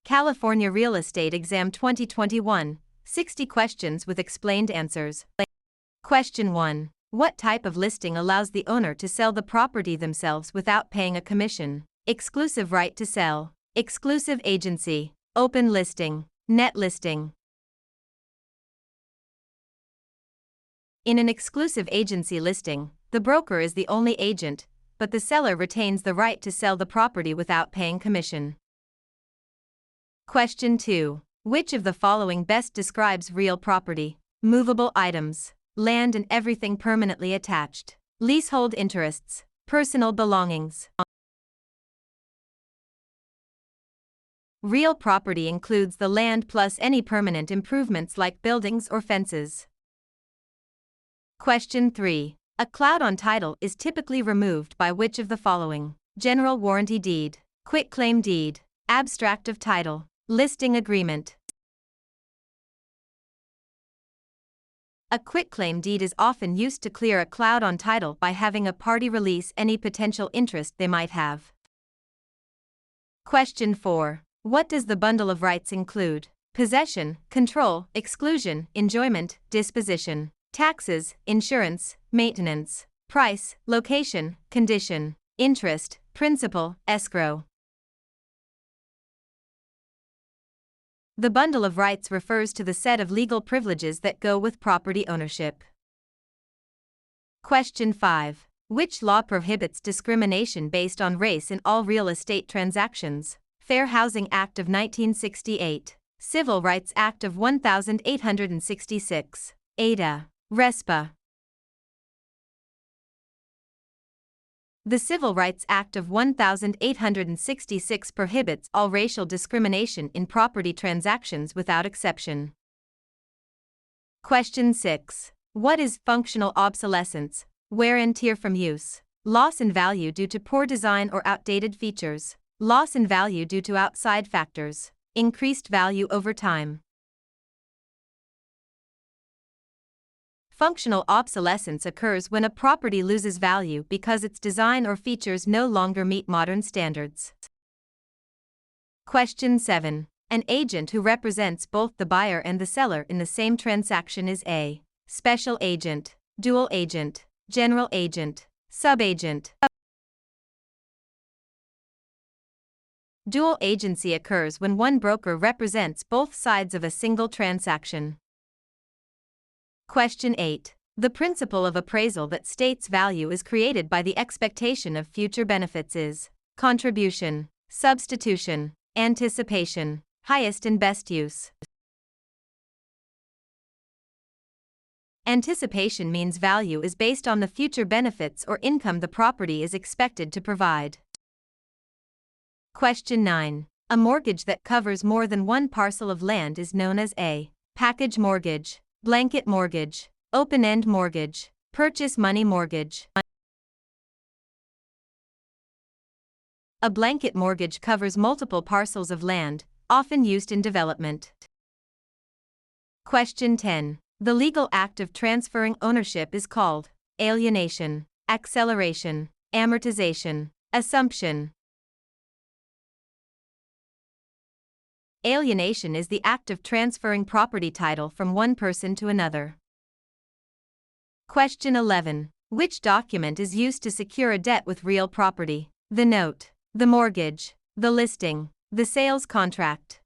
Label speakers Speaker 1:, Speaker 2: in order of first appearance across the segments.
Speaker 1: California Real Estate Exam 2021, 60 questions with explained answers. Question 1. What type of listing allows the owner to sell the property themselves without paying a commission? Exclusive right to sell, exclusive agency, open listing, net listing. In an exclusive agency listing, the broker is the only agent, but the seller retains the right to sell the property without paying commission. Question 2. Which of the following best describes real property? Movable items, land and everything permanently attached, leasehold interests, personal belongings. Real property includes the land plus any permanent improvements like buildings or fences. Question 3. A cloud on title is typically removed by which of the following? General warranty deed, quitclaim deed, abstract of title, listing agreement. A quitclaim deed is often used to clear a cloud on title by having a party release any potential interest they might have. Question 4. What does the bundle of rights include? Possession, control, exclusion, enjoyment, disposition, taxes, insurance, maintenance, price, location, condition, interest, principal, escrow. The bundle of rights refers to the set of legal privileges that go with property ownership. Question 5. Which law prohibits discrimination based on race in all real estate transactions? Fair Housing Act of 1968, Civil Rights Act of 1866, Ada, RESPA. The Civil Rights Act of 1866 prohibits all racial discrimination in property transactions without exception. Question 6. What is functional obsolescence? Wear and tear from use, loss in value due to poor design or outdated features, loss in value due to outside factors, increased value over time. Functional obsolescence occurs when a property loses value because its design or features no longer meet modern standards. Question 7. An agent who represents both the buyer and the seller in the same transaction is a special agent, dual agent, general agent, subagent. Dual agency occurs when one broker represents both sides of a single transaction. Question 8. The principle of appraisal that states value is created by the expectation of future benefits is contribution, substitution, anticipation, highest and best use. Anticipation means value is based on the future benefits or income the property is expected to provide. Question 9. A mortgage that covers more than one parcel of land is known as a package mortgage, blanket mortgage, open-end mortgage, purchase money mortgage. A blanket mortgage covers multiple parcels of land, often used in development. Question 10. The legal act of transferring ownership is called alienation, acceleration, amortization, assumption. Alienation is the act of transferring property title from one person to another. Question 11. Which document is used to secure a debt with real property? The note, the mortgage, the listing, the sales contract.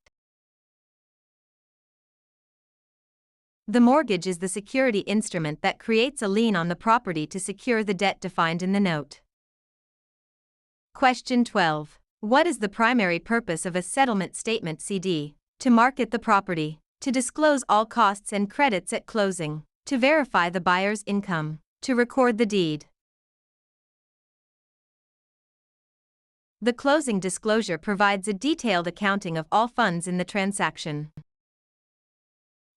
Speaker 1: The mortgage is the security instrument that creates a lien on the property to secure the debt defined in the note. Question 12. What is the primary purpose of a settlement statement CD? To market the property, to disclose all costs and credits at closing, to verify the buyer's income, to record the deed. The closing disclosure provides a detailed accounting of all funds in the transaction.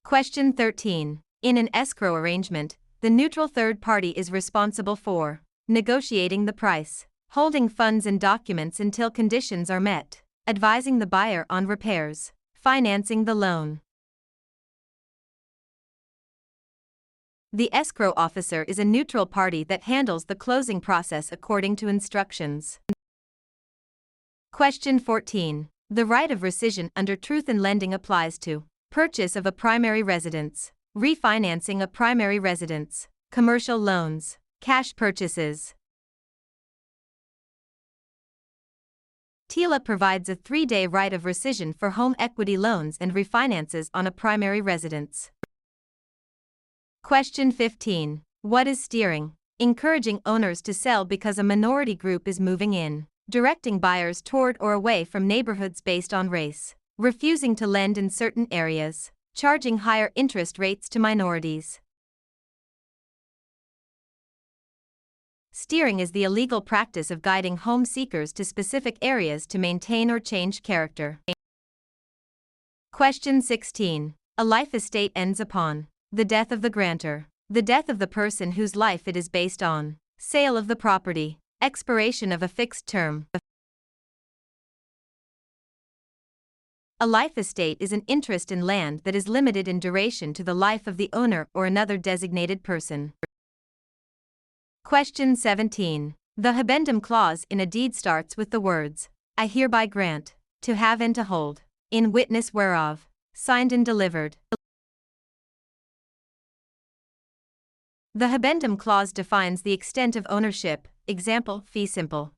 Speaker 1: Question 13. In an escrow arrangement, the neutral third party is responsible for negotiating the price, holding funds and documents until conditions are met, advising the buyer on repairs, financing the loan. The escrow officer is a neutral party that handles the closing process according to instructions. Question 14. The right of rescission under truth in lending applies to purchase of a primary residence, refinancing a primary residence, commercial loans, cash purchases. TILA provides a 3-day right of rescission for home equity loans and refinances on a primary residence. Question 15. What is steering? Encouraging owners to sell because a minority group is moving in. Directing buyers toward or away from neighborhoods based on race. Refusing to lend in certain areas. Charging higher interest rates to minorities. Steering is the illegal practice of guiding home seekers to specific areas to maintain or change character. Question 16. A life estate ends upon the death of the grantor, the death of the person whose life it is based on, sale of the property, expiration of a fixed term. A life estate is an interest in land that is limited in duration to the life of the owner or another designated person. Question 17. The habendum clause in a deed starts with the words, I hereby grant, to have and to hold, in witness whereof, signed and delivered. The habendum clause defines the extent of ownership, example, fee simple.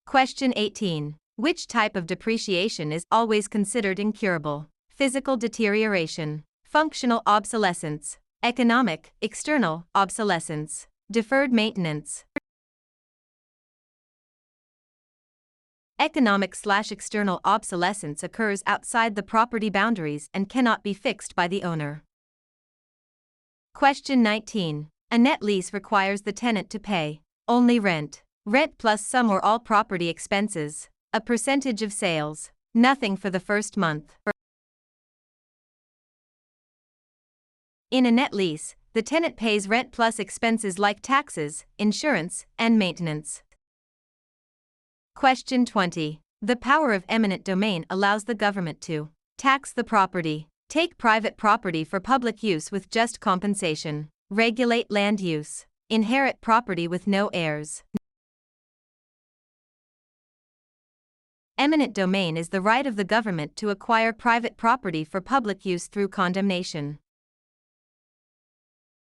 Speaker 1: Question 18. Which type of depreciation is always considered incurable? Physical deterioration, functional obsolescence, economic, external, obsolescence, deferred maintenance. Economic/external obsolescence occurs outside the property boundaries and cannot be fixed by the owner. Question 19. A net lease requires the tenant to pay only rent. Rent plus some or all property expenses. A percentage of sales. Nothing for the first month. In a net lease, the tenant pays rent plus expenses like taxes, insurance, and maintenance. Question 20. The power of eminent domain allows the government to tax the property, take private property for public use with just compensation, regulate land use, inherit property with no heirs. Eminent domain is the right of the government to acquire private property for public use through condemnation.